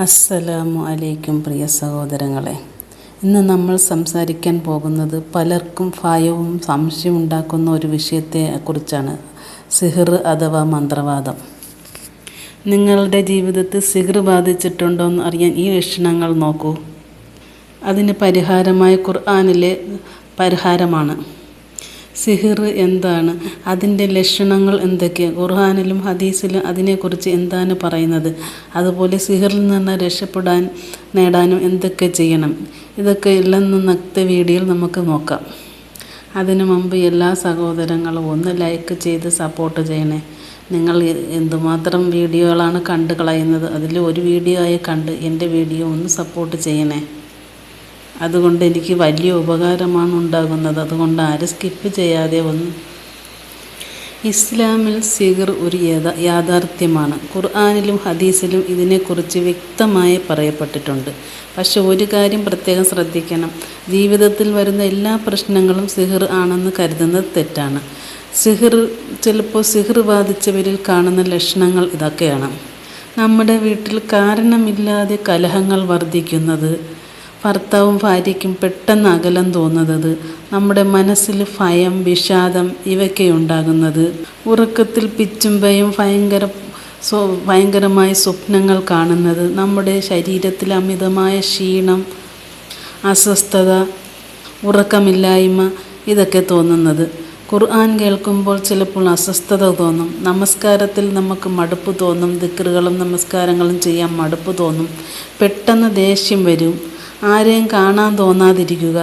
അസ്സലാമു അലൈക്കും പ്രിയ സഹോദരങ്ങളെ. ഇന്ന് നമ്മൾ സംസാരിക്കാൻ പോകുന്നത് പലർക്കും ഭയവും സംശയവും ഉണ്ടാക്കുന്ന ഒരു വിഷയത്തെക്കുറിച്ചാണ്. സിഹിർ അഥവാ മന്ത്രവാദം. നിങ്ങളുടെ ജീവിതത്തിൽ സിഹിർ ബാധിച്ചിട്ടുണ്ടോ എന്ന് അറിയാൻ ഈ ലക്ഷണങ്ങൾ നോക്കൂ. അതിന് പരിഹാരമായ ഖുർആനിലെ പരിഹാരമാണ്. സിഹിർ എന്താണ്, അതിൻ്റെ ലക്ഷണങ്ങൾ എന്തൊക്കെ, ഖുർആനിലും ഹദീസിലും അതിനെക്കുറിച്ച് എന്താണ് പറയുന്നത്, അതുപോലെ സിഹിറിൽ നിന്ന് നേടാനും എന്തൊക്കെ ചെയ്യണം, ഇതൊക്കെ എല്ലാം ഇന്നത്തെ വീഡിയോയിൽ നമുക്ക് നോക്കാം. അതിനു മുമ്പ് എല്ലാ സഹോദരങ്ങളും ഒന്ന് ലൈക്ക് ചെയ്ത് സപ്പോർട്ട് ചെയ്യണേ. നിങ്ങൾ എന്തുമാത്രം വീഡിയോകളാണ് കണ്ടു കളയുന്നത്, അതിൽ ഒരു വീഡിയോ ആയി കണ്ട് എൻ്റെ വീഡിയോ ഒന്ന് സപ്പോർട്ട് ചെയ്യണേ. അതുകൊണ്ട് എനിക്ക് വലിയ ഉപകാരമാണ് ഉണ്ടാകുന്നത്. അതുകൊണ്ട് ആരും സ്കിപ്പ് ചെയ്യാതെ ഇസ്ലാമിൽ സിഹിർ ഒരു യാഥാർത്ഥ്യമാണ്. ഖുർആനിലും ഹദീസിലും ഇതിനെക്കുറിച്ച് വ്യക്തമായി പറയപ്പെട്ടിട്ടുണ്ട്. പക്ഷെ ഒരു കാര്യം പ്രത്യേകം ശ്രദ്ധിക്കണം. ജീവിതത്തിൽ വരുന്ന എല്ലാ പ്രശ്നങ്ങളും സിഹിർ ആണെന്ന് കരുതുന്നത് തെറ്റാണ്. ചിലപ്പോൾ സിഹിർ ബാധിച്ചവരിൽ കാണുന്ന ലക്ഷണങ്ങൾ ഇതൊക്കെയാണ്. നമ്മുടെ വീട്ടിൽ കാരണമില്ലാതെ കലഹങ്ങൾ വർദ്ധിക്കുന്നത്, ഭർത്താവും ഭാര്യയ്ക്കും പെട്ടെന്ന് അകലം തോന്നുന്നത്, നമ്മുടെ മനസ്സിൽ ഭയം, വിഷാദം ഇവയൊക്കെ ഉണ്ടാകുന്നത്, ഉറക്കത്തിൽ പിച്ചും ഭയം, ഭയങ്കരമായ സ്വപ്നങ്ങൾ കാണുന്നത്, നമ്മുടെ ശരീരത്തിൽ അമിതമായ ക്ഷീണം, അസ്വസ്ഥത, ഉറക്കമില്ലായ്മ ഇതൊക്കെ തോന്നുന്നത്. ഖുർആൻ കേൾക്കുമ്പോൾ ചിലപ്പോൾ അസ്വസ്ഥത തോന്നും. നമസ്കാരത്തിൽ നമുക്ക് മടുപ്പ് തോന്നും. ദിക്റുകളും നമസ്കാരങ്ങളും ചെയ്യാൻ മടുപ്പ് തോന്നും. പെട്ടെന്ന് ദേഷ്യം വരും. ആരെയും കാണാൻ തോന്നാതിരിക്കുക.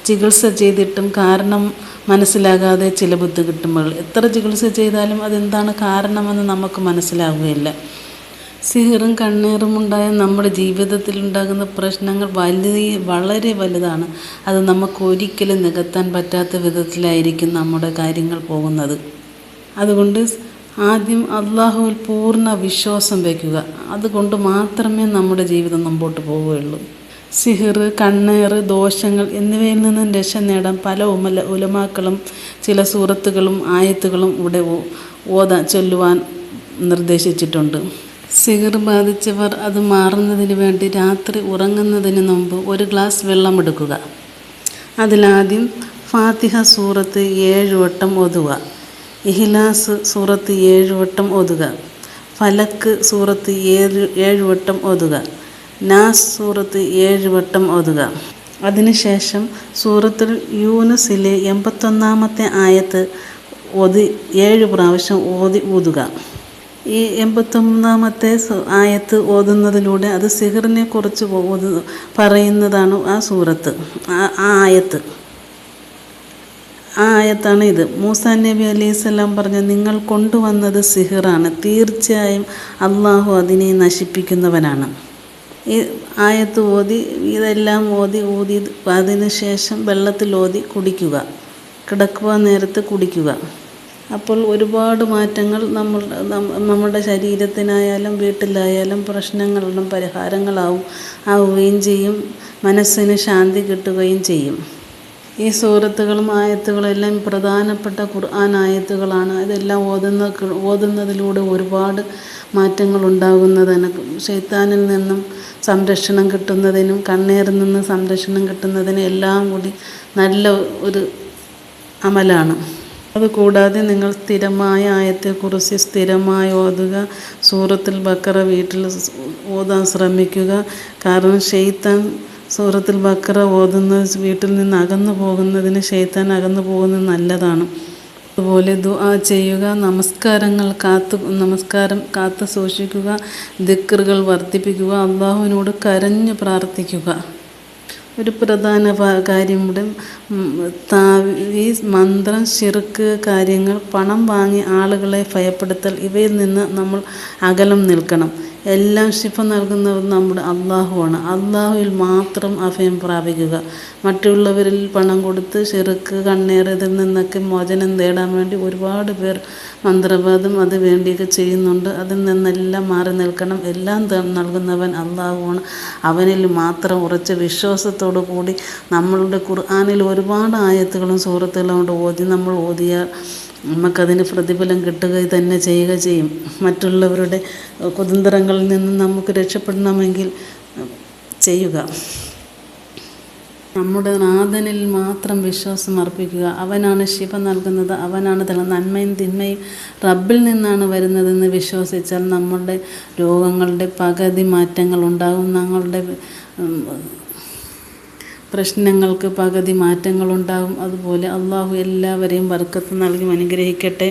ചികിത്സ ചെയ്തിട്ടും കാരണം മനസ്സിലാകാതെ ചില ബുദ്ധിമുട്ടുകൾ. എത്ര ചികിത്സ ചെയ്താലും അതെന്താണ് കാരണമെന്ന് നമുക്ക് മനസ്സിലാവുകയില്ല. സിഹിറും കണ്ണീറും ഉണ്ടായ നമ്മുടെ ജീവിതത്തിലുണ്ടാകുന്ന പ്രശ്നങ്ങൾ വളരെ വലുതാണ്. അത് നമുക്ക് ഒരിക്കലും നികത്താൻ പറ്റാത്ത വിധത്തിലായിരിക്കും നമ്മുടെ കാര്യങ്ങൾ പോകുന്നത്. അതുകൊണ്ട് ആദ്യം അള്ളാഹുവിൽ പൂർണ്ണ വിശ്വാസം വയ്ക്കുക. അതുകൊണ്ട് മാത്രമേ നമ്മുടെ ജീവിതം മുമ്പോട്ട് പോവുകയുള്ളൂ. സിഹിർ, കണ്ണേറ്, ദോഷങ്ങൾ എന്നിവയിൽ നിന്നും രക്ഷ നേടാൻ പല ഉലമാക്കളും ചില സൂറത്തുകളും ആയത്തുകളും ഇവിടെ ചൊല്ലുവാൻ നിർദ്ദേശിച്ചിട്ടുണ്ട്. സിഹിർ ബാധിച്ചവർ അത് മാറുന്നതിന് വേണ്ടി രാത്രി ഉറങ്ങുന്നതിന് മുമ്പ് ഒരു ഗ്ലാസ് വെള്ളം എടുക്കുക. അതിലാദ്യം ഫാത്തിഹ സൂറത്ത് 7 വട്ടം ഓതുക. ഇഖ്ലാസ് സൂറത്ത് 7 വട്ടം ഓതുക. ഫലക്ക് സൂറത്ത് 7 വട്ടം ഓതുക. നാസ് സൂറത്ത് 7 വട്ടം ഓതുക. അതിനുശേഷം സൂറത്തുൽ യൂനുസിലെ 81-ാമത്തെ ആയത്ത് 7 പ്രാവശ്യം ഊതുക. ഈ 81-ാമത്തെ ആയത്ത് ഓതുന്നതിലൂടെ അത് സിഹിറിനെ കുറിച്ച് പറയുന്നതാണ് ആ സൂറത്ത്, ആയത്ത്. ആ ആയത്താണ് ഇത്. മൂസാ നബി അലൈഹിസ്സലാം പറഞ്ഞ, നിങ്ങൾ കൊണ്ടുവന്നത് സിഹിറാണ്, തീർച്ചയായും അള്ളാഹു അതിനെ നശിപ്പിക്കുന്നവനാണ്. ഈ ആയത്ത് ഇതെല്ലാം ഊതി അതിന് ശേഷം വെള്ളത്തിൽ കുടിക്കുക. കിടക്കുവാൻ നേരത്ത് കുടിക്കുക. അപ്പോൾ ഒരുപാട് മാറ്റങ്ങൾ നമ്മുടെ ശരീരത്തിനായാലും വീട്ടിലായാലും പ്രശ്നങ്ങളും ആവുകയും ചെയ്യും. മനസ്സിന് ശാന്തി കിട്ടുകയും ചെയ്യും. ഈ സൂറത്തുകളും ആയത്തുകളും എല്ലാം പ്രധാനപ്പെട്ട ഖുർആൻ ആയത്തുകളാണ്. ഇതെല്ലാം ഓതുന്നതിലൂടെ ഒരുപാട് മാറ്റങ്ങൾ ഉണ്ടാകുന്നതിന്, ശൈത്താനിൽ നിന്നും സംരക്ഷണം കിട്ടുന്നതിനും കണ്ണീരിൽ നിന്ന് സംരക്ഷണം കിട്ടുന്നതിനും എല്ലാം കൂടി നല്ല ഒരു അമലാണ്. അതുകൂടാതെ നിങ്ങൾ സ്ഥിരമായ ആയത്തെക്കുറിച്ച് സ്ഥിരമായി ഓതുക. സൂറത്തുൽ ബഖറ വീട്ടിൽ ഓതാൻ ശ്രമിക്കുക. കാരണം ശൈത്താൻ സൂറത്തുൽ ബഖറ ഓതുന്നത് വീട്ടിൽ നിന്ന് അകന്നു പോകുന്നതിന്, ശൈത്താൻ അകന്നു പോകുന്നത് നല്ലതാണ്. അതുപോലെ ദുആ ചെയ്യുക. നമസ്കാരം കാത്തു സൂക്ഷിക്കുക. ദിക്റുകൾ വർദ്ധിപ്പിക്കുക. അള്ളാഹുവിനോട് കരഞ്ഞു പ്രാർത്ഥിക്കുക. ഒരു പ്രധാന കാര്യം ഇവിടെ താവീസ്, മന്ത്രം, ശിർക്ക് കാര്യങ്ങൾ, പണം വാങ്ങി ആളുകളെ ഭയപ്പെടുത്തൽ ഇവയിൽ നിന്ന് നമ്മൾ അകലം നിൽക്കണം. എല്ലാം ശിഫ നൽകുന്നവർ നമ്മുടെ അള്ളാഹുവാണ്. അള്ളാഹുവിൽ മാത്രം അഭയം പ്രാപിക്കുക. മറ്റുള്ളവരിൽ പണം കൊടുത്ത് ശിർക്ക്, കണ്ണേർ ഇതിൽ നിന്നൊക്കെ മോചനം നേടാൻ വേണ്ടി ഒരുപാട് പേർ മന്ത്രവാദം അത് വേണ്ടിയൊക്കെ ചെയ്യുന്നുണ്ട്. അതിൽ നിന്നെല്ലാം മാറി നിൽക്കണം. എല്ലാം നൽകുന്നവൻ അള്ളാഹുവാണ്. അവനിൽ മാത്രം ഉറച്ച വിശ്വാസത്തോടു കൂടി നമ്മളുടെ ഖുർആനിൽ ഒരുപാട് ആയത്തുകളും സൂറത്തുകളും കൊണ്ട് നമ്മൾ ഓതിയാൽ നമുക്കതിന് പ്രതിഫലം കിട്ടുക തന്നെ ചെയ്യും. മറ്റുള്ളവരുടെ കുതന്ത്രങ്ങൾ രോഗങ്ങളിൽ നിന്നും നമുക്ക് രക്ഷപ്പെടണമെങ്കിൽ ചെയ്യുക. നമ്മുടെ നാഥനിൽ മാത്രം വിശ്വാസം അർപ്പിക്കുക. അവനാണ് ശിവ നൽകുന്നത്, അവനാണ് നന്മയും തിന്മയും റബ്ബിൽ നിന്നാണ് വരുന്നതെന്ന് വിശ്വസിച്ചാൽ നമ്മുടെ രോഗങ്ങളുടെ പകുതി മാറ്റങ്ങളുണ്ടാകും. ഞങ്ങളുടെ പ്രശ്നങ്ങൾക്ക് പകുതി മാറ്റങ്ങളുണ്ടാകും. അതുപോലെ അള്ളാഹു എല്ലാവരെയും ബർക്കത്ത് നൽകി അനുഗ്രഹിക്കട്ടെ.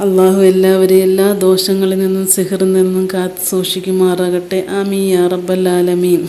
അള്ളാഹു എല്ലാവരെയും എല്ലാ ദോഷങ്ങളിൽ നിന്നും സിഹറിൽ നിന്നും കാത്ത് സൂക്ഷിക്കുമാറാകട്ടെ. ആമീൻ യാ റബ്ബൽ ആലമീൻ.